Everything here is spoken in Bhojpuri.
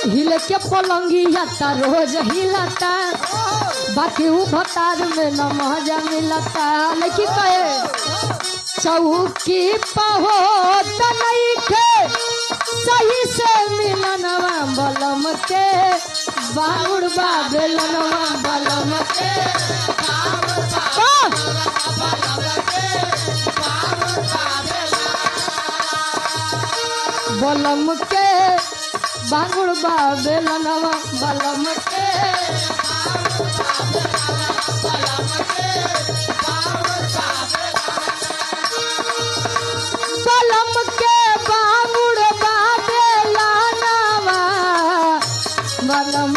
हिले के पलंगिया ता रोज हिलता बाकी उ भतार में न मजा मिलता लेकिन कहे चौकी पहो नहीं खे सही से मिलनवा बलम के बाउर बेलनवा बलम के बलम के बांगुड़ बेलनवा बलम के बलम के बांगुड़ बेलनवा बलम